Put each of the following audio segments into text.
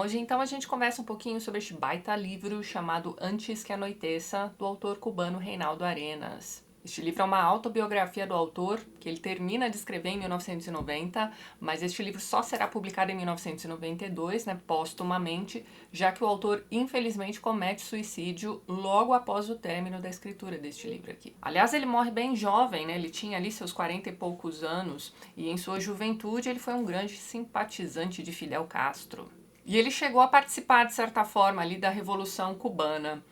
hoje então a gente conversa um pouquinho sobre este baita livro chamado Antes que Anoiteça, do autor cubano Reinaldo Arenas. Este livro é uma autobiografia do autor, que ele termina de escrever em 1990, mas este livro só será publicado em 1992, póstumamente, já que o autor infelizmente comete suicídio logo após o término da escritura deste livro aqui. Aliás, ele morre bem jovem, ele tinha ali seus 40 e poucos anos, e em sua juventude ele foi um grande simpatizante de Fidel Castro. E ele chegou a participar, de certa forma, ali da Revolução Cubana.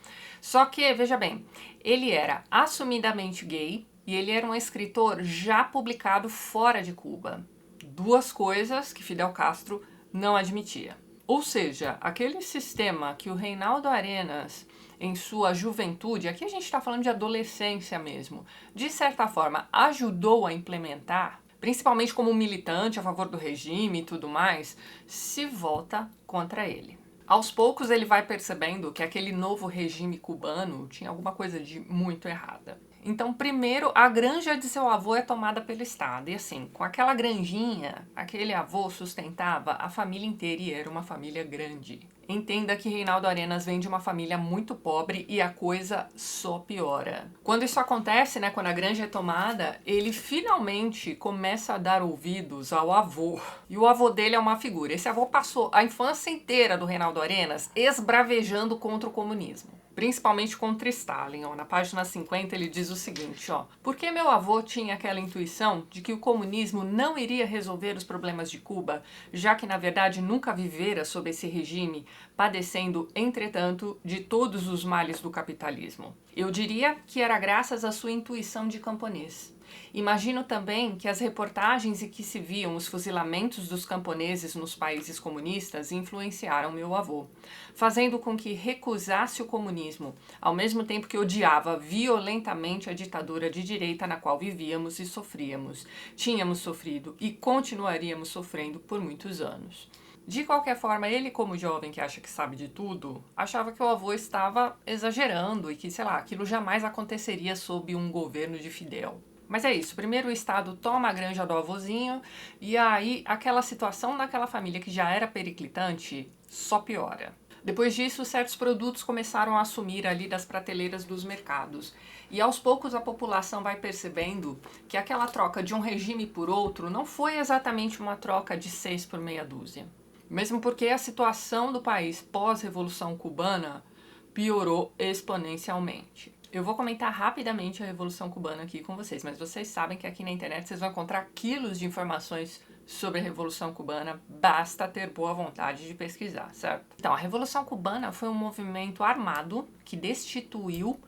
Só que, veja bem, ele era assumidamente gay e ele era um escritor já publicado fora de Cuba. Duas coisas que Fidel Castro não admitia. Ou seja, aquele sistema que o Reinaldo Arenas, em sua juventude, aqui a gente está falando de adolescência mesmo, de certa forma ajudou a implementar, principalmente como militante a favor do regime e tudo mais, se volta contra ele. Aos poucos ele vai percebendo que aquele novo regime cubano tinha alguma coisa de muito errada. Então, primeiro, a granja de seu avô é tomada pelo Estado. E assim, com aquela granjinha, aquele avô sustentava a família inteira e era uma família grande. Entenda que Reinaldo Arenas vem de uma família muito pobre e a coisa só piora. Quando isso acontece, quando a granja é tomada, ele finalmente começa a dar ouvidos ao avô. E o avô dele é uma figura. Esse avô passou a infância inteira do Reinaldo Arenas esbravejando contra o comunismo. Principalmente contra Stalin. Na página 50 ele diz o seguinte, porque meu avô tinha aquela intuição de que o comunismo não iria resolver os problemas de Cuba, já que na verdade nunca vivera sob esse regime, padecendo, entretanto, de todos os males do capitalismo. Eu diria que era graças à sua intuição de camponês. Imagino também que as reportagens em que se viam os fuzilamentos dos camponeses nos países comunistas influenciaram meu avô, fazendo com que recusasse o comunismo, ao mesmo tempo que odiava violentamente a ditadura de direita na qual vivíamos e sofríamos. Tínhamos sofrido e continuaríamos sofrendo por muitos anos. De qualquer forma, ele, como jovem que acha que sabe de tudo, achava que o avô estava exagerando e que, aquilo jamais aconteceria sob um governo de Fidel. Mas é isso, primeiro o Estado toma a granja do avôzinho e aí aquela situação daquela família que já era periclitante só piora. Depois disso, certos produtos começaram a sumir ali das prateleiras dos mercados. E aos poucos a população vai percebendo que aquela troca de um regime por outro não foi exatamente uma troca de 6 por meia dúzia. Mesmo porque a situação do país pós-Revolução Cubana piorou exponencialmente. Eu vou comentar rapidamente a Revolução Cubana aqui com vocês, mas vocês sabem que aqui na internet vocês vão encontrar quilos de informações sobre a Revolução Cubana, basta ter boa vontade de pesquisar, certo? Então, a Revolução Cubana foi um movimento armado que destituiu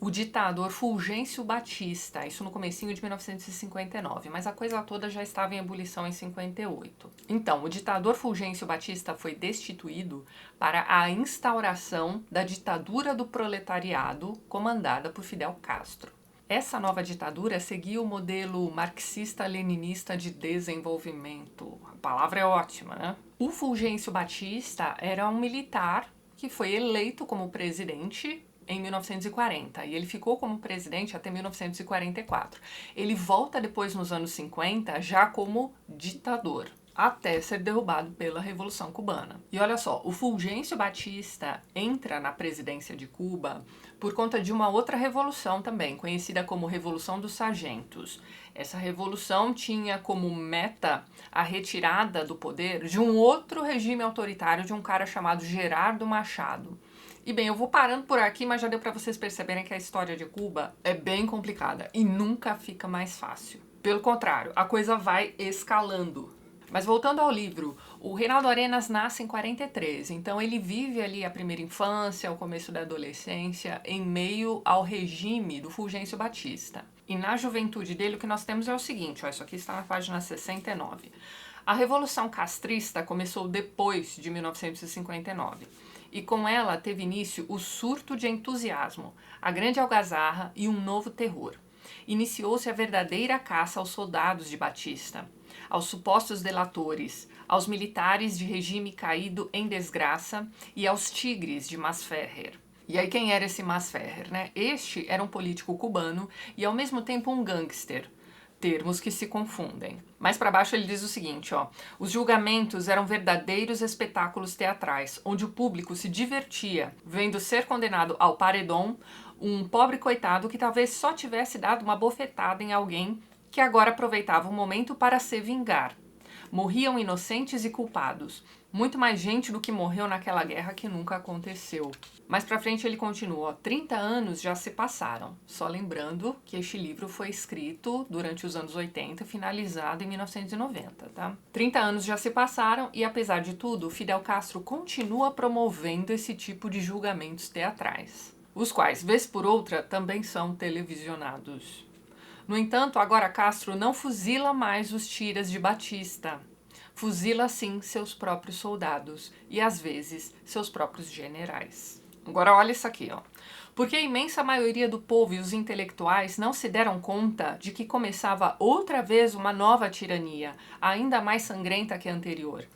o ditador Fulgêncio Batista, isso no comecinho de 1959, mas a coisa toda já estava em ebulição em 58. Então, o ditador Fulgêncio Batista foi destituído para a instauração da ditadura do proletariado comandada por Fidel Castro. Essa nova ditadura seguia o modelo marxista-leninista de desenvolvimento. A palavra é ótima, O Fulgêncio Batista era um militar que foi eleito como presidente em 1940 e ele ficou como presidente até 1944. Ele volta depois nos anos 50 já como ditador, até ser derrubado pela Revolução Cubana. E olha só, o Fulgêncio Batista entra na presidência de Cuba por conta de uma outra revolução também, conhecida como Revolução dos Sargentos. Essa revolução tinha como meta a retirada do poder de um outro regime autoritário de um cara chamado Gerardo Machado. E bem, eu vou parando por aqui, mas já deu para vocês perceberem que a história de Cuba é bem complicada e nunca fica mais fácil. Pelo contrário, a coisa vai escalando. Mas voltando ao livro, o Reinaldo Arenas nasce em 43, então ele vive ali a primeira infância, o começo da adolescência, em meio ao regime do Fulgêncio Batista. E na juventude dele o que nós temos é o seguinte, isso aqui está na página 69. A Revolução Castrista começou depois de 1959. E com ela teve início o surto de entusiasmo, a grande algazarra e um novo terror. Iniciou-se a verdadeira caça aos soldados de Batista, aos supostos delatores, aos militares de regime caído em desgraça e aos tigres de Masferrer. E aí quem era esse Masferrer, Este era um político cubano e ao mesmo tempo um gangster, termos que se confundem. Mais para baixo ele diz o seguinte, ó: os julgamentos eram verdadeiros espetáculos teatrais, onde o público se divertia vendo ser condenado ao paredão um pobre coitado que talvez só tivesse dado uma bofetada em alguém que agora aproveitava o momento para se vingar. Morriam inocentes e culpados. Muito mais gente do que morreu naquela guerra que nunca aconteceu. Mais pra frente ele continua, 30 anos já se passaram. Só lembrando que este livro foi escrito durante os anos 80 e finalizado em 1990, tá? 30 anos já se passaram e, apesar de tudo, Fidel Castro continua promovendo esse tipo de julgamentos teatrais, os quais, vez por outra, também são televisionados. No entanto, agora Castro não fuzila mais os tiras de Batista. Fuzila sim seus próprios soldados e, às vezes, seus próprios generais. Agora olha isso aqui, ó. Porque a imensa maioria do povo e os intelectuais não se deram conta de que começava outra vez uma nova tirania, ainda mais sangrenta que a anterior.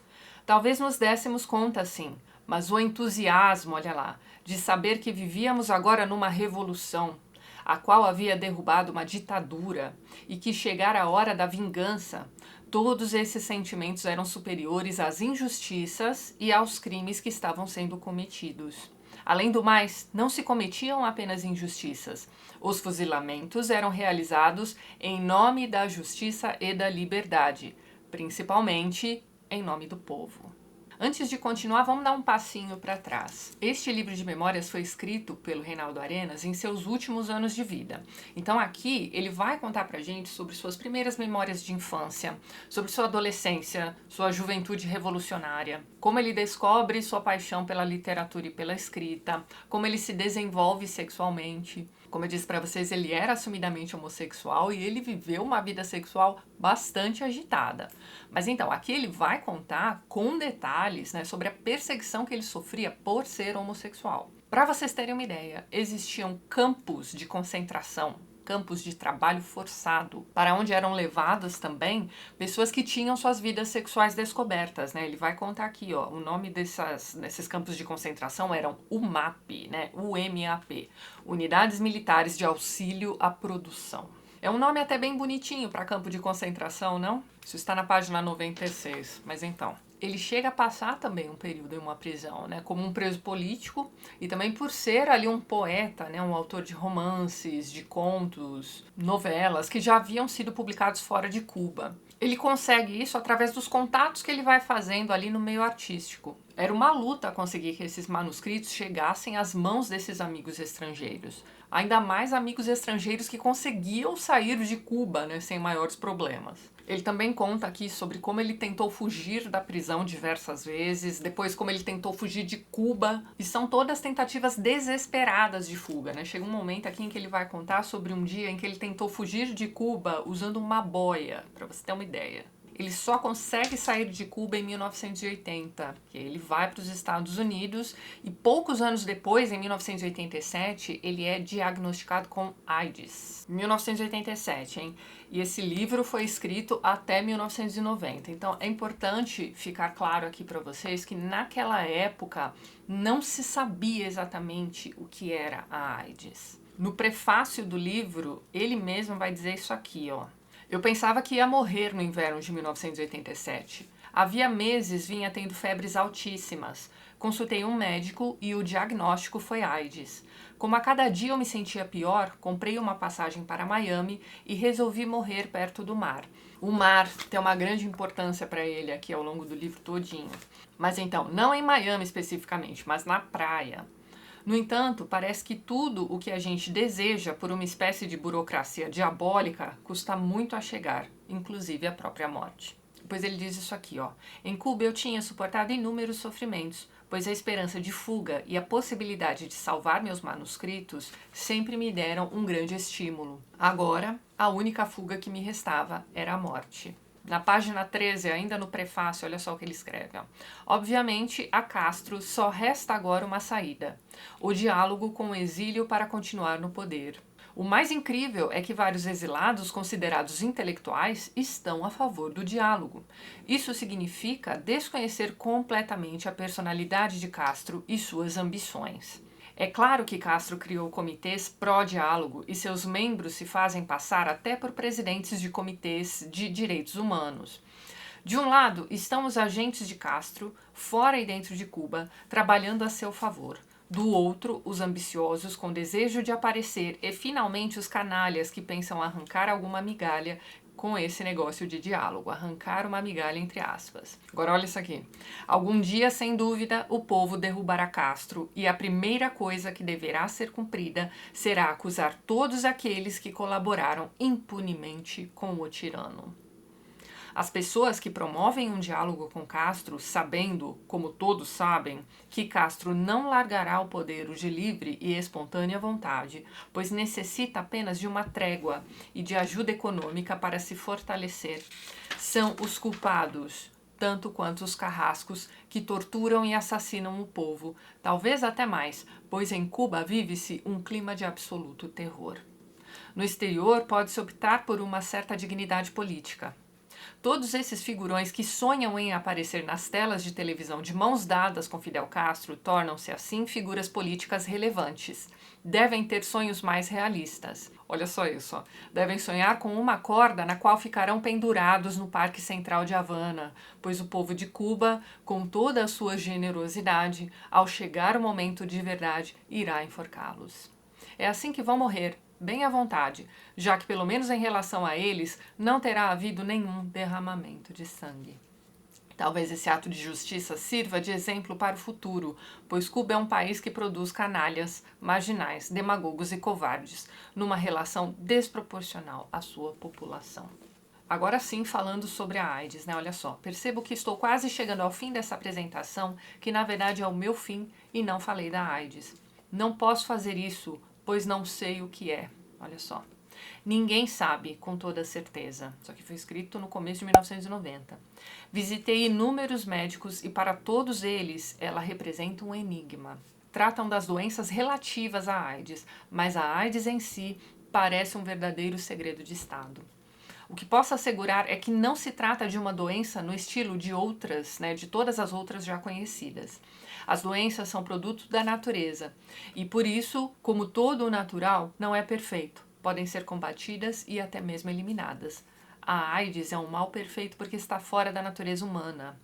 Talvez nos dessemos conta, sim, mas o entusiasmo, olha lá, de saber que vivíamos agora numa revolução, a qual havia derrubado uma ditadura e que chegara a hora da vingança, todos esses sentimentos eram superiores às injustiças e aos crimes que estavam sendo cometidos. Além do mais, não se cometiam apenas injustiças. Os fuzilamentos eram realizados em nome da justiça e da liberdade, principalmente em nome do povo. Antes de continuar, vamos dar um passinho para trás. Este livro de memórias foi escrito pelo Reinaldo Arenas em seus últimos anos de vida. Então aqui ele vai contar pra gente sobre suas primeiras memórias de infância, sobre sua adolescência, sua juventude revolucionária, como ele descobre sua paixão pela literatura e pela escrita, como ele se desenvolve sexualmente. Como eu disse para vocês, ele era assumidamente homossexual e ele viveu uma vida sexual bastante agitada. Mas então, aqui ele vai contar com detalhes, né, sobre a perseguição que ele sofria por ser homossexual. Para vocês terem uma ideia, existiam campos de concentração, campos de trabalho forçado, para onde eram levadas também pessoas que tinham suas vidas sexuais descobertas, né? Ele vai contar aqui, ó, o nome desses campos de concentração eram UMAP, né? UMAP, Unidades Militares de Auxílio à Produção. É um nome até bem bonitinho para campo de concentração, não? Isso está na página 96, mas então... Ele chega a passar também um período em uma prisão, né, como um preso político e também por ser ali um poeta, né, um autor de romances, de contos, novelas que já haviam sido publicados fora de Cuba. Ele consegue isso através dos contatos que ele vai fazendo ali no meio artístico. Era uma luta conseguir que esses manuscritos chegassem às mãos desses amigos estrangeiros. Ainda mais amigos estrangeiros que conseguiam sair de Cuba, né, sem maiores problemas. Ele também conta aqui sobre como ele tentou fugir da prisão diversas vezes, depois como ele tentou fugir de Cuba, e são todas tentativas desesperadas de fuga, né? Chega um momento aqui em que ele vai contar sobre um dia em que ele tentou fugir de Cuba usando uma boia, para você ter uma ideia. Ele só consegue sair de Cuba em 1980, que ele vai para os Estados Unidos e poucos anos depois, em 1987, ele é diagnosticado com AIDS. 1987, hein? E esse livro foi escrito até 1990. Então é importante ficar claro aqui para vocês que naquela época não se sabia exatamente o que era a AIDS. No prefácio do livro, ele mesmo vai dizer isso aqui, ó. Eu pensava que ia morrer no inverno de 1987. Havia meses vinha tendo febres altíssimas. Consultei um médico e o diagnóstico foi AIDS. Como a cada dia eu me sentia pior, comprei uma passagem para Miami e resolvi morrer perto do mar. O mar tem uma grande importância para ele aqui ao longo do livro todinho. Mas então, não em Miami especificamente, mas na praia. No entanto, parece que tudo o que a gente deseja por uma espécie de burocracia diabólica custa muito a chegar, inclusive a própria morte. Depois ele diz isso aqui, ó. Em Cuba eu tinha suportado inúmeros sofrimentos, pois a esperança de fuga e a possibilidade de salvar meus manuscritos sempre me deram um grande estímulo. Agora, a única fuga que me restava era a morte. Na página 13, ainda no prefácio, olha só o que ele escreve. Ó. Obviamente, a Castro só resta agora uma saída: o diálogo com o exílio para continuar no poder. O mais incrível é que vários exilados considerados intelectuais estão a favor do diálogo. Isso significa desconhecer completamente a personalidade de Castro e suas ambições. É claro que Castro criou comitês pró-diálogo e seus membros se fazem passar até por presidentes de comitês de direitos humanos. De um lado estão os agentes de Castro, fora e dentro de Cuba, trabalhando a seu favor. Do outro, os ambiciosos com desejo de aparecer e finalmente os canalhas que pensam arrancar alguma migalha com esse negócio de diálogo, arrancar uma migalha entre aspas. Agora olha isso aqui. Algum dia, sem dúvida, o povo derrubará Castro e a primeira coisa que deverá ser cumprida será acusar todos aqueles que colaboraram impunemente com o tirano. As pessoas que promovem um diálogo com Castro, sabendo, como todos sabem, que Castro não largará o poder de livre e espontânea vontade, pois necessita apenas de uma trégua e de ajuda econômica para se fortalecer, são os culpados, tanto quanto os carrascos que torturam e assassinam o povo, talvez até mais, pois em Cuba vive-se um clima de absoluto terror. No exterior, pode-se optar por uma certa dignidade política. Todos esses figurões que sonham em aparecer nas telas de televisão de mãos dadas com Fidel Castro tornam-se assim figuras políticas relevantes. Devem ter sonhos mais realistas. Olha só isso. Devem sonhar com uma corda na qual ficarão pendurados no Parque Central de Havana, pois o povo de Cuba, com toda a sua generosidade, ao chegar o momento de verdade, irá enforcá-los. É assim que vão morrer, bem à vontade, já que, pelo menos em relação a eles, não terá havido nenhum derramamento de sangue. Talvez esse ato de justiça sirva de exemplo para o futuro, pois Cuba é um país que produz canalhas, marginais, demagogos e covardes, numa relação desproporcional à sua população. Agora sim, falando sobre a AIDS, né? Olha só, percebo que estou quase chegando ao fim dessa apresentação, que na verdade é o meu fim, e não falei da AIDS. Não posso fazer isso, pois não sei o que é. Olha só. Ninguém sabe com toda certeza. Isso aqui foi escrito no começo de 1990. Visitei inúmeros médicos e para todos eles ela representa um enigma. Tratam das doenças relativas à AIDS, mas a AIDS em si parece um verdadeiro segredo de Estado. O que posso assegurar é que não se trata de uma doença no estilo de outras, né, de todas as outras já conhecidas. As doenças são produto da natureza e, por isso, como todo o natural, não é perfeito. Podem ser combatidas e até mesmo eliminadas. A AIDS é um mal perfeito porque está fora da natureza humana.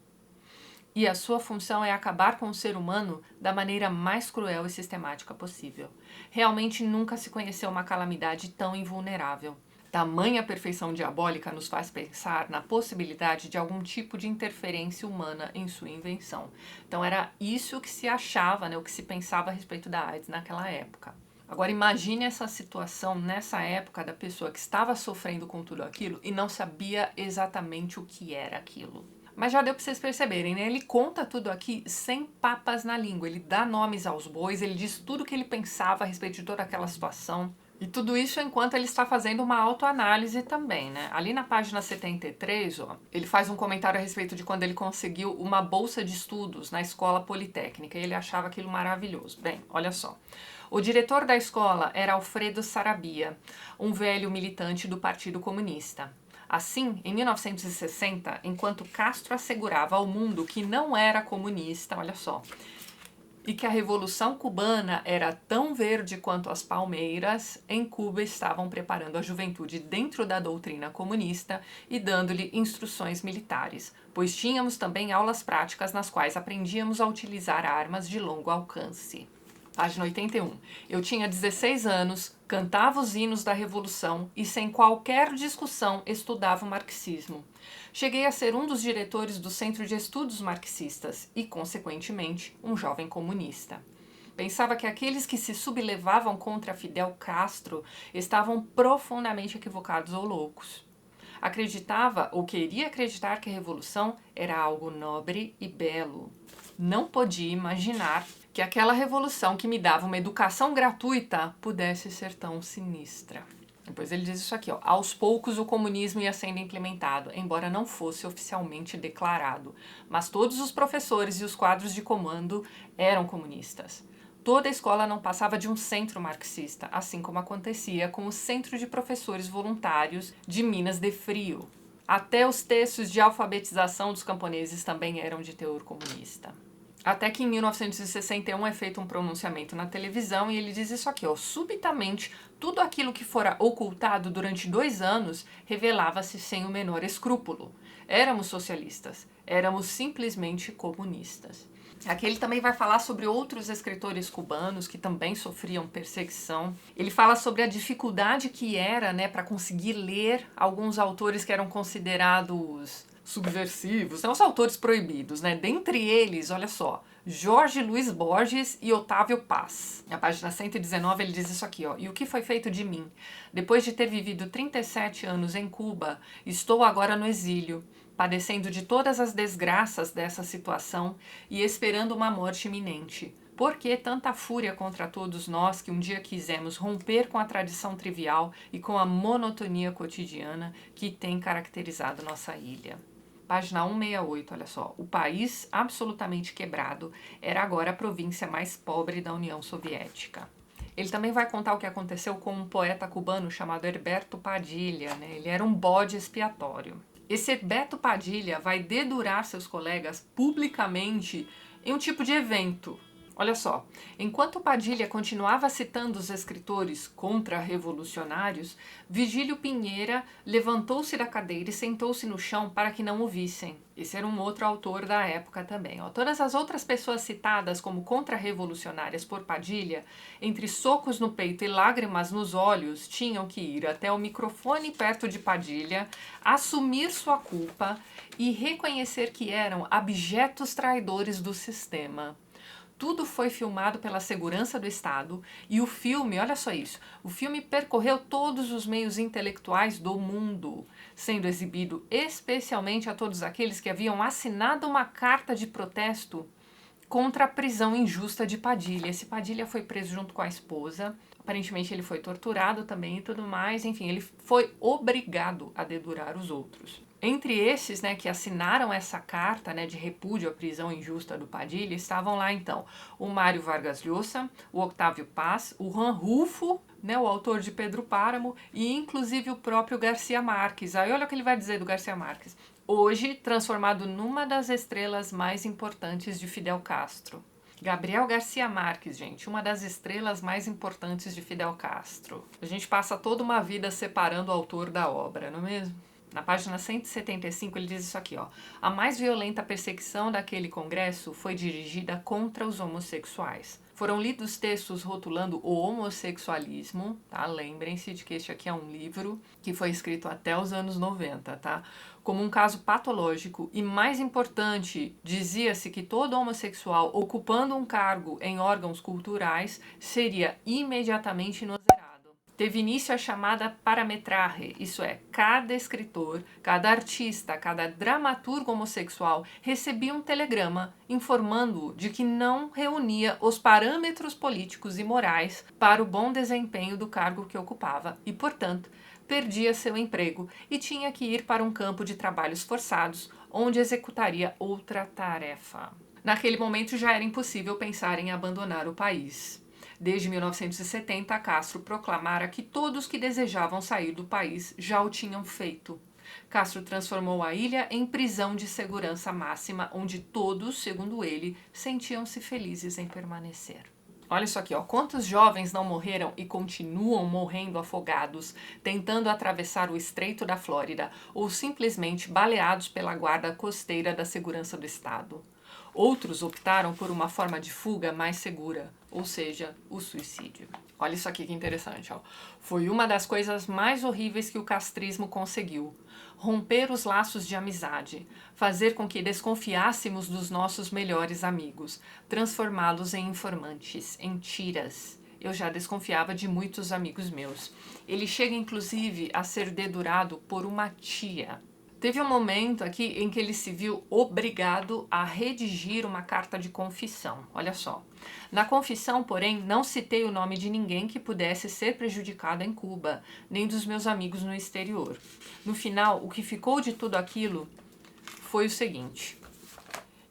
E a sua função é acabar com o ser humano da maneira mais cruel e sistemática possível. Realmente nunca se conheceu uma calamidade tão invulnerável. Tamanha perfeição diabólica nos faz pensar na possibilidade de algum tipo de interferência humana em sua invenção. Então era isso que se achava, né, o que se pensava a respeito da AIDS naquela época. Agora imagine essa situação nessa época da pessoa que estava sofrendo com tudo aquilo e não sabia exatamente o que era aquilo. Mas já deu para vocês perceberem, né? Ele conta tudo aqui sem papas na língua. Ele dá nomes aos bois, ele diz tudo o que ele pensava a respeito de toda aquela situação. E tudo isso enquanto ele está fazendo uma autoanálise também, né? Ali na página 73, ó, ele faz um comentário a respeito de quando ele conseguiu uma bolsa de estudos na escola politécnica e ele achava aquilo maravilhoso. Bem, olha só. O diretor da escola era Alfredo Sarabia, um velho militante do Partido Comunista. Assim, em 1960, enquanto Castro assegurava ao mundo que não era comunista, olha só, e que a Revolução Cubana era tão verde quanto as palmeiras, em Cuba estavam preparando a juventude dentro da doutrina comunista e dando-lhe instruções militares, pois tínhamos também aulas práticas nas quais aprendíamos a utilizar armas de longo alcance. Página 81. Eu tinha 16 anos, cantava os hinos da Revolução e sem qualquer discussão estudava o marxismo. Cheguei a ser um dos diretores do Centro de Estudos Marxistas e, consequentemente, um jovem comunista. Pensava que aqueles que se sublevavam contra Fidel Castro estavam profundamente equivocados ou loucos. Acreditava ou queria acreditar que a revolução era algo nobre e belo. Não podia imaginar que aquela revolução que me dava uma educação gratuita pudesse ser tão sinistra. Depois ele diz isso aqui, ó. Aos poucos o comunismo ia sendo implementado, embora não fosse oficialmente declarado. Mas todos os professores e os quadros de comando eram comunistas. Toda a escola não passava de um centro marxista, assim como acontecia com o Centro de Professores Voluntários de Minas de Frio. Até os textos de alfabetização dos camponeses também eram de teor comunista. Até que em 1961 é feito um pronunciamento na televisão e ele diz isso aqui, ó: subitamente, tudo aquilo que fora ocultado durante 2 anos revelava-se sem o menor escrúpulo. Éramos socialistas, éramos simplesmente comunistas. Aqui ele também vai falar sobre outros escritores cubanos que também sofriam perseguição. Ele fala sobre a dificuldade que era, né, para conseguir ler alguns autores que eram considerados subversivos, os autores proibidos, né? Dentre eles, olha só, Jorge Luiz Borges e Otávio Paz. Na página 119 ele diz isso aqui, ó: e o que foi feito de mim? Depois de ter vivido 37 anos em Cuba, estou agora no exílio, padecendo de todas as desgraças dessa situação e esperando uma morte iminente. Por que tanta fúria contra todos nós que um dia quisemos romper com a tradição trivial e com a monotonia cotidiana que tem caracterizado nossa ilha? Página 168, olha só. O país absolutamente quebrado era agora a província mais pobre da União Soviética. Ele também vai contar o que aconteceu com um poeta cubano chamado Herberto Padilha, né? Ele era um bode expiatório. Esse Herberto Padilha vai dedurar seus colegas publicamente em um tipo de evento. Olha só, enquanto Padilha continuava citando os escritores contra-revolucionários, Vigílio Pinheira levantou-se da cadeira e sentou-se no chão para que não o vissem. Esse era um outro autor da época também. Ó. Todas as outras pessoas citadas como contra-revolucionárias por Padilha, entre socos no peito e lágrimas nos olhos, tinham que ir até o microfone perto de Padilha, assumir sua culpa e reconhecer que eram abjetos traidores do sistema. Tudo foi filmado pela segurança do Estado e o filme, olha só isso, o filme percorreu todos os meios intelectuais do mundo, sendo exibido especialmente a todos aqueles que haviam assinado uma carta de protesto contra a prisão injusta de Padilha. Esse Padilha foi preso junto com a esposa, aparentemente ele foi torturado também e tudo mais, enfim, ele foi obrigado a dedurar os outros. Entre esses, né, que assinaram essa carta, né, de repúdio à prisão injusta do Padilha, estavam lá então o Mário Vargas Llosa, o Octávio Paz, o Juan Rulfo, né, o autor de Pedro Páramo, e inclusive o próprio Garcia Marques. Aí olha o que ele vai dizer do Garcia Marques. Hoje transformado numa das estrelas mais importantes de Fidel Castro. Gabriel Garcia Marques, gente, uma das estrelas mais importantes de Fidel Castro. A gente passa toda uma vida separando o autor da obra, não é mesmo? Na página 175 ele diz isso aqui, ó: a mais violenta perseguição daquele congresso foi dirigida contra os homossexuais. Foram lidos textos rotulando o homossexualismo, tá? Lembrem-se de que este aqui é um livro que foi escrito até os anos 90, tá? Como um caso patológico e, mais importante, dizia-se que todo homossexual ocupando um cargo em órgãos culturais seria imediatamente inozerado. Teve início a chamada parametragem, isso é, cada escritor, cada artista, cada dramaturgo homossexual recebia um telegrama informando-o de que não reunia os parâmetros políticos e morais para o bom desempenho do cargo que ocupava e, portanto, perdia seu emprego e tinha que ir para um campo de trabalhos forçados, onde executaria outra tarefa. Naquele momento já era impossível pensar em abandonar o país. Desde 1970, Castro proclamara que todos que desejavam sair do país já o tinham feito. Castro transformou a ilha em prisão de segurança máxima, onde todos, segundo ele, sentiam-se felizes em permanecer. Olha isso aqui, ó. Quantos jovens não morreram e continuam morrendo afogados, tentando atravessar o Estreito da Flórida ou simplesmente baleados pela guarda costeira da segurança do Estado? Outros optaram por uma forma de fuga mais segura, ou seja, o suicídio. Olha isso aqui que interessante, ó. Foi uma das coisas mais horríveis que o castrismo conseguiu. Romper os laços de amizade, fazer com que desconfiássemos dos nossos melhores amigos, transformá-los em informantes, em tiras. Eu já desconfiava de muitos amigos meus. Ele chega inclusive a ser dedurado por uma tia. Teve um momento aqui em que ele se viu obrigado a redigir uma carta de confissão. Olha só. Na confissão, porém, não citei o nome de ninguém que pudesse ser prejudicado em Cuba, nem dos meus amigos no exterior. No final, o que ficou de tudo aquilo foi o seguinte: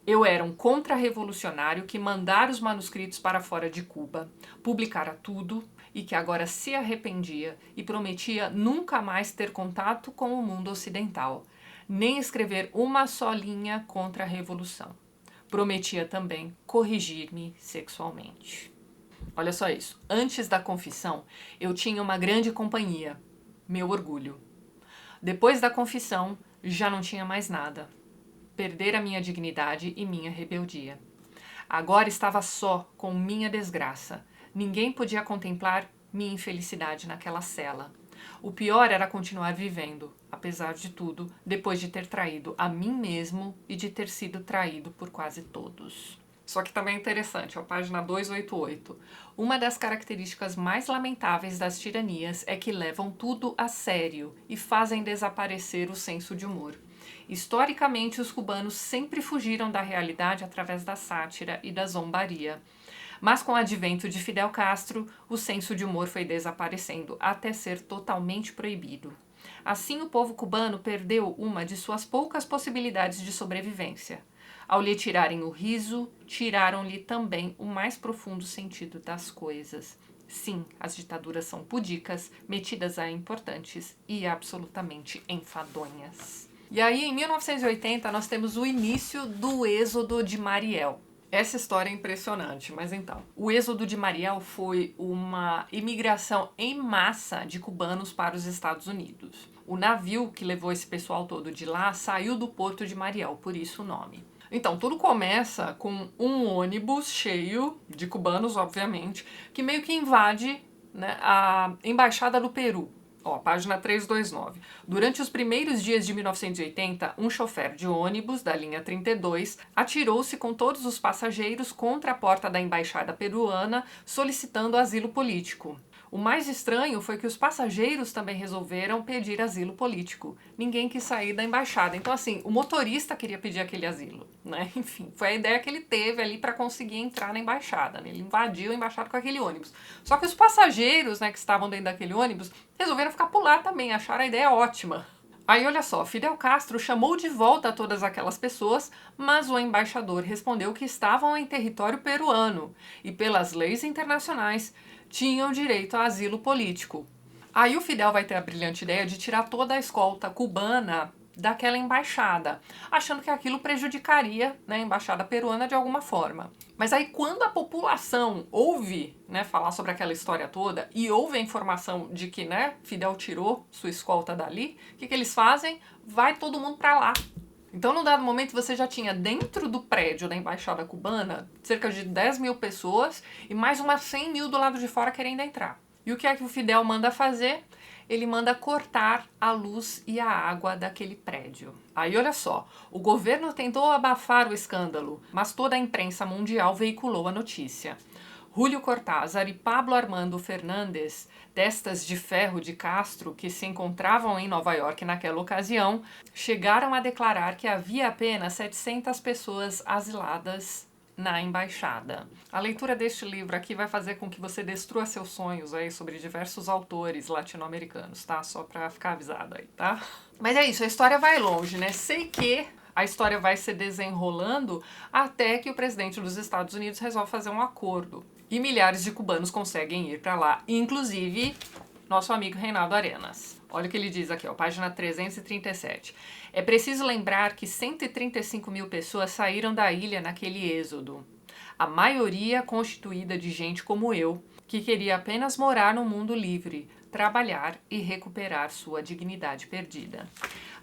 eu era um contra-revolucionário que mandara os manuscritos para fora de Cuba, publicara tudo e que agora se arrependia e prometia nunca mais ter contato com o mundo ocidental, nem escrever uma só linha contra a revolução. Prometia também corrigir-me sexualmente. Olha só isso. Antes da confissão, eu tinha uma grande companhia, meu orgulho. Depois da confissão, já não tinha mais nada. Perdera minha dignidade e minha rebeldia. Agora estava só com minha desgraça. Ninguém podia contemplar minha infelicidade naquela cela. O pior era continuar vivendo, apesar de tudo, depois de ter traído a mim mesmo e de ter sido traído por quase todos. Só que também é interessante, ó, página 288. Uma das características mais lamentáveis das tiranias é que levam tudo a sério e fazem desaparecer o senso de humor. Historicamente, os cubanos sempre fugiram da realidade através da sátira e da zombaria. Mas com o advento de Fidel Castro, o senso de humor foi desaparecendo até ser totalmente proibido. Assim, o povo cubano perdeu uma de suas poucas possibilidades de sobrevivência. Ao lhe tirarem o riso, tiraram-lhe também o mais profundo sentido das coisas. Sim, as ditaduras são pudicas, metidas a importantes e absolutamente enfadonhas. E aí, em 1980, nós temos o início do êxodo de Mariel. Essa história é impressionante, mas então, o êxodo de Mariel foi uma imigração em massa de cubanos para os Estados Unidos. O navio que levou esse pessoal todo de lá saiu do porto de Mariel, por isso o nome. Então, tudo começa com um ônibus cheio de cubanos, obviamente, que meio que invade, né, a embaixada do Peru. Ó, página 329. Durante os primeiros dias de 1980, um chofer de ônibus da linha 32 atirou-se com todos os passageiros contra a porta da embaixada peruana, solicitando asilo político. O mais estranho foi que os passageiros também resolveram pedir asilo político. Ninguém quis sair da embaixada. Então, assim, o motorista queria pedir aquele asilo, né? Enfim, foi a ideia que ele teve ali para conseguir entrar na embaixada, né? Ele invadiu a embaixada com aquele ônibus. Só que os passageiros, né, que estavam dentro daquele ônibus, resolveram ficar por lá também, acharam a ideia ótima. Aí, olha só, Fidel Castro chamou de volta todas aquelas pessoas, mas o embaixador respondeu que estavam em território peruano e, pelas leis internacionais, tinham direito a asilo político. Aí o Fidel vai ter a brilhante ideia de tirar toda a escolta cubana daquela embaixada, achando que aquilo prejudicaria, né, a embaixada peruana de alguma forma. Mas aí quando a população ouve, né, falar sobre aquela história toda e ouve a informação de que, né, Fidel tirou sua escolta dali, o que eles fazem? Vai todo mundo para lá. Então, num dado momento, você já tinha dentro do prédio da Embaixada Cubana cerca de 10 mil pessoas e mais umas 100 mil do lado de fora querendo entrar. E o que é que o Fidel manda fazer? Ele manda cortar a luz e a água daquele prédio. Aí, olha só, o governo tentou abafar o escândalo, mas toda a imprensa mundial veiculou a notícia. Julio Cortázar e Pablo Armando Fernandes, testas de ferro de Castro, que se encontravam em Nova York naquela ocasião, chegaram a declarar que havia apenas 700 pessoas asiladas na embaixada. A leitura deste livro aqui vai fazer com que você destrua seus sonhos aí sobre diversos autores latino-americanos, tá? Só pra ficar avisado aí, tá? Mas é isso, a história vai longe, né? Sei que a história vai se desenrolando até que o presidente dos Estados Unidos resolve fazer um acordo. E milhares de cubanos conseguem ir para lá, inclusive nosso amigo Reinaldo Arenas. Olha o que ele diz aqui, ó, página 337. É preciso lembrar que 135 mil pessoas saíram da ilha naquele êxodo. A maioria constituída de gente como eu, que queria apenas morar no mundo livre, trabalhar e recuperar sua dignidade perdida.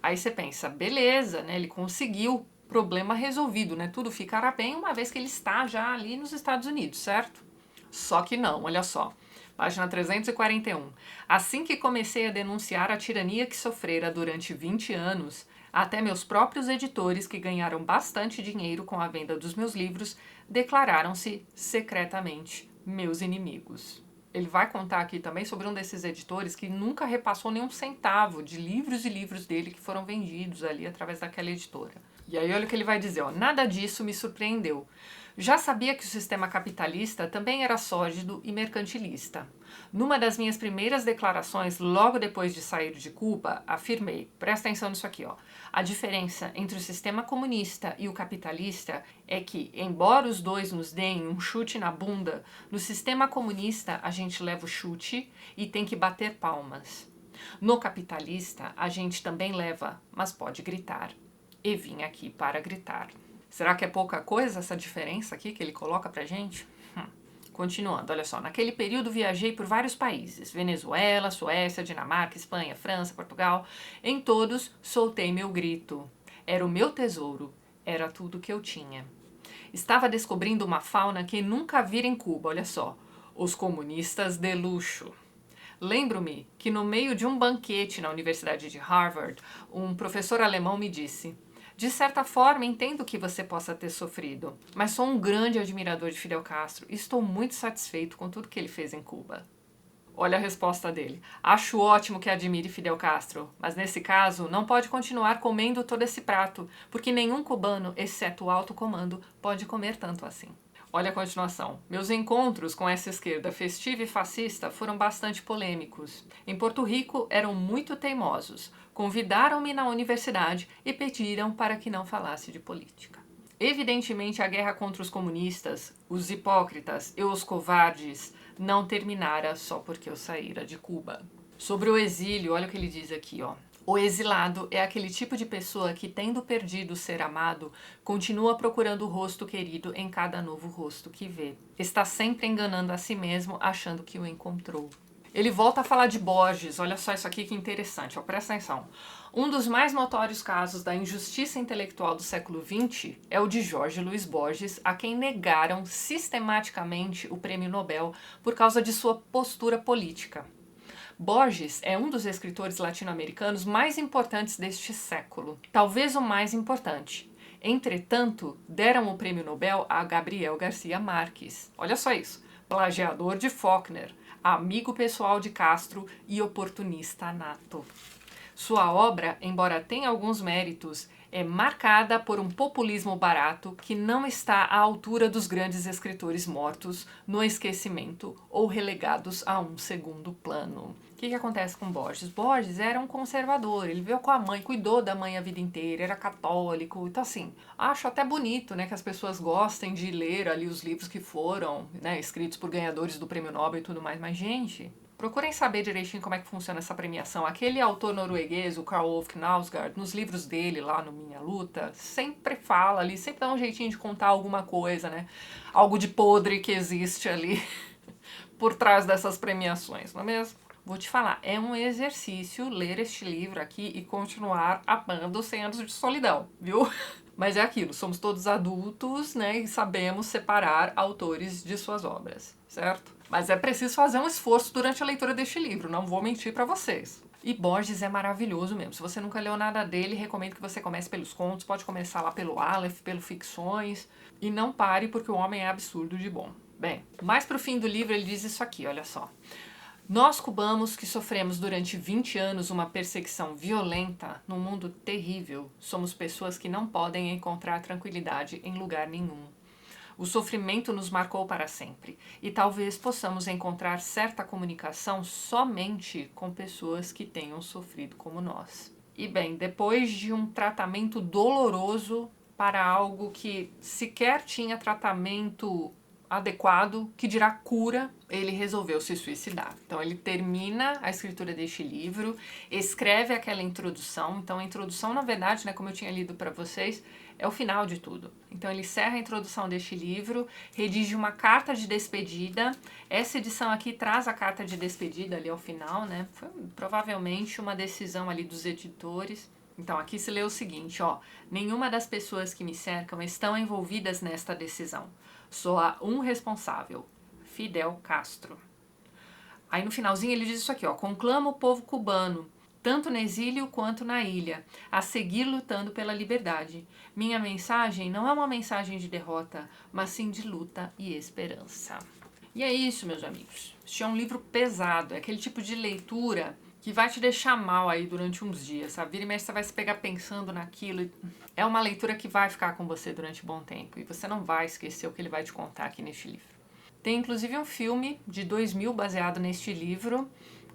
Aí você pensa, beleza, né? Ele conseguiu, problema resolvido, né? Tudo ficará bem uma vez que ele está já ali nos Estados Unidos, certo? Só que não, olha só. Página 341. Assim que comecei a denunciar a tirania que sofrera durante 20 anos, até meus próprios editores, que ganharam bastante dinheiro com a venda dos meus livros, declararam-se secretamente meus inimigos. Ele vai contar aqui também sobre um desses editores que nunca repassou nenhum centavo de livros e livros dele que foram vendidos ali através daquela editora. E aí olha o que ele vai dizer, ó, nada disso me surpreendeu. Já sabia que o sistema capitalista também era sórdido e mercantilista. Numa das minhas primeiras declarações, logo depois de sair de Cuba, afirmei, presta atenção nisso aqui, ó, a diferença entre o sistema comunista e o capitalista é que, embora os dois nos deem um chute na bunda, no sistema comunista a gente leva o chute e tem que bater palmas. No capitalista a gente também leva, mas pode gritar. E vim aqui para gritar. Será que é pouca coisa essa diferença aqui que ele coloca pra gente? Continuando, olha só. Naquele período viajei por vários países. Venezuela, Suécia, Dinamarca, Espanha, França, Portugal. Em todos, soltei meu grito. Era o meu tesouro. Era tudo que eu tinha. Estava descobrindo uma fauna que nunca vira em Cuba, olha só. Os comunistas de luxo. Lembro-me que no meio de um banquete na Universidade de Harvard, um professor alemão me disse: de certa forma, entendo que você possa ter sofrido, mas sou um grande admirador de Fidel Castro e estou muito satisfeito com tudo que ele fez em Cuba. Olha a resposta dele. Acho ótimo que admire Fidel Castro, mas nesse caso não pode continuar comendo todo esse prato, porque nenhum cubano, exceto o alto comando, pode comer tanto assim. Olha a continuação. Meus encontros com essa esquerda festiva e fascista foram bastante polêmicos. Em Porto Rico eram muito teimosos. Convidaram-me na universidade e pediram para que não falasse de política. Evidentemente, a guerra contra os comunistas, os hipócritas e os covardes não terminara só porque eu saíra de Cuba. Sobre o exílio, olha o que ele diz aqui, ó. O exilado é aquele tipo de pessoa que, tendo perdido o ser amado, continua procurando o rosto querido em cada novo rosto que vê. Está sempre enganando a si mesmo, achando que o encontrou. Ele volta a falar de Borges, olha só isso aqui que interessante, ó, presta atenção. Um dos mais notórios casos da injustiça intelectual do século XX é o de Jorge Luiz Borges, a quem negaram sistematicamente o prêmio Nobel por causa de sua postura política. Borges é um dos escritores latino-americanos mais importantes deste século, talvez o mais importante. Entretanto, deram o prêmio Nobel a Gabriel Garcia Marques. Olha só isso, plagiador de Faulkner, amigo pessoal de Castro e oportunista nato. Sua obra, embora tenha alguns méritos, é marcada por um populismo barato que não está à altura dos grandes escritores mortos, no esquecimento ou relegados a um segundo plano. O que acontece com Borges? Borges era um conservador, ele veio com a mãe, cuidou da mãe a vida inteira, era católico, então assim, acho até bonito, né, que as pessoas gostem de ler ali os livros que foram, né, escritos por ganhadores do Prêmio Nobel e tudo mais, mas gente, procurem saber direitinho como é que funciona essa premiação. Aquele autor norueguês, o Karl Ove Knausgaard, nos livros dele lá no Minha Luta, sempre fala ali, sempre dá um jeitinho de contar alguma coisa, né? Algo de podre que existe ali por trás dessas premiações, não é mesmo? Vou te falar, é um exercício ler este livro aqui e continuar amando 100 anos de solidão, viu? Mas é aquilo, somos todos adultos, né, e sabemos separar autores de suas obras, certo? Mas é preciso fazer um esforço durante a leitura deste livro, não vou mentir para vocês. E Borges é maravilhoso mesmo. Se você nunca leu nada dele, recomendo que você comece pelos contos, pode começar lá pelo Aleph, pelo Ficções, e não pare porque o homem é absurdo de bom. Bem, mais pro fim do livro ele diz isso aqui, olha só. Nós cubanos que sofremos durante 20 anos uma perseguição violenta num mundo terrível, somos pessoas que não podem encontrar tranquilidade em lugar nenhum. O sofrimento nos marcou para sempre e talvez possamos encontrar certa comunicação somente com pessoas que tenham sofrido como nós. E bem, depois de um tratamento doloroso para algo que sequer tinha tratamento adequado, que dirá cura, ele resolveu se suicidar. Então ele termina a escritura deste livro, escreve aquela introdução. Então a introdução, na verdade, né, como eu tinha lido para vocês, é o final de tudo. Então ele encerra a introdução deste livro, redige uma carta de despedida. Essa edição aqui traz a carta de despedida ali ao final, né? Foi provavelmente uma decisão ali dos editores. Então aqui se lê o seguinte, ó: nenhuma das pessoas que me cercam estão envolvidas nesta decisão. Só há um responsável, Fidel Castro. Aí no finalzinho ele diz isso aqui, ó: conclamo o povo cubano, tanto no exílio quanto na ilha, a seguir lutando pela liberdade. Minha mensagem não é uma mensagem de derrota, mas sim de luta e esperança. E é isso, meus amigos. Este é um livro pesado, é aquele tipo de leitura que vai te deixar mal aí durante uns dias, sabe? Vira e mexe, você vai se pegar pensando naquilo. É uma leitura que vai ficar com você durante um bom tempo e você não vai esquecer o que ele vai te contar aqui neste livro. Tem inclusive um filme de 2000 baseado neste livro,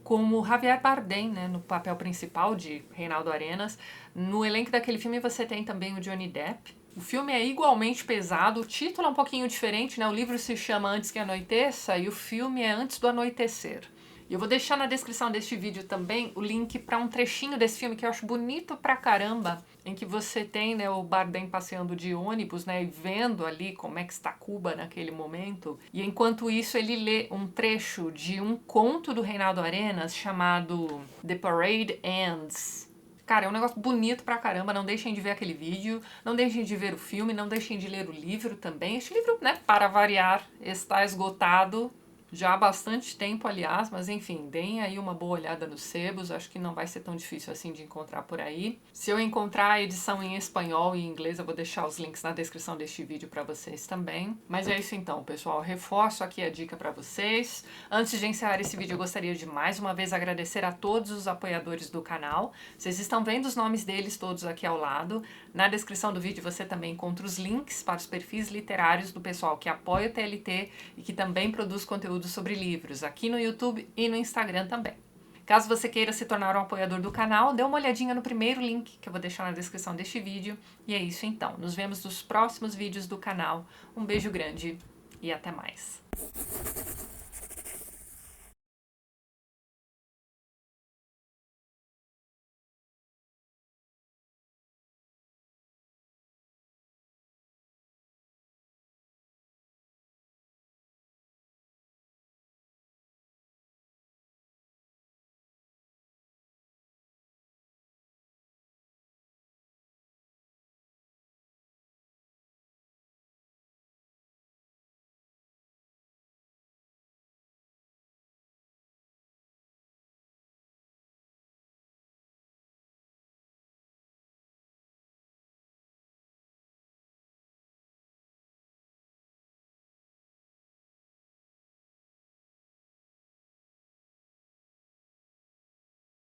com o Javier Bardem, né, no papel principal de Reinaldo Arenas. No elenco daquele filme você tem também o Johnny Depp. O filme é igualmente pesado, o título é um pouquinho diferente, né? O livro se chama Antes que Anoiteça e o filme é Antes do Anoitecer. E eu vou deixar na descrição deste vídeo também o link para um trechinho desse filme que eu acho bonito pra caramba, em que você tem, né, o Bardem passeando de ônibus, né, e vendo ali como é que está Cuba naquele momento. E enquanto isso ele lê um trecho de um conto do Reinaldo Arenas chamado The Parade Ends. Cara, é um negócio bonito pra caramba, não deixem de ver aquele vídeo, não deixem de ver o filme, não deixem de ler o livro também. Este livro, né, para variar, está esgotado já há bastante tempo, aliás, mas enfim, deem aí uma boa olhada nos sebos, acho que não vai ser tão difícil assim de encontrar por aí. Se eu encontrar a edição em espanhol e em inglês, eu vou deixar os links na descrição deste vídeo para vocês também. Mas é isso então, pessoal, reforço aqui a dica para vocês. Antes de encerrar esse vídeo, eu gostaria de mais uma vez agradecer a todos os apoiadores do canal. Vocês estão vendo os nomes deles todos aqui ao lado. Na descrição do vídeo você também encontra os links para os perfis literários do pessoal que apoia o TLT e que também produz conteúdo sobre livros, aqui no YouTube e no Instagram também. Caso você queira se tornar um apoiador do canal, dê uma olhadinha no primeiro link que eu vou deixar na descrição deste vídeo. E é isso então, nos vemos nos próximos vídeos do canal. Um beijo grande e até mais!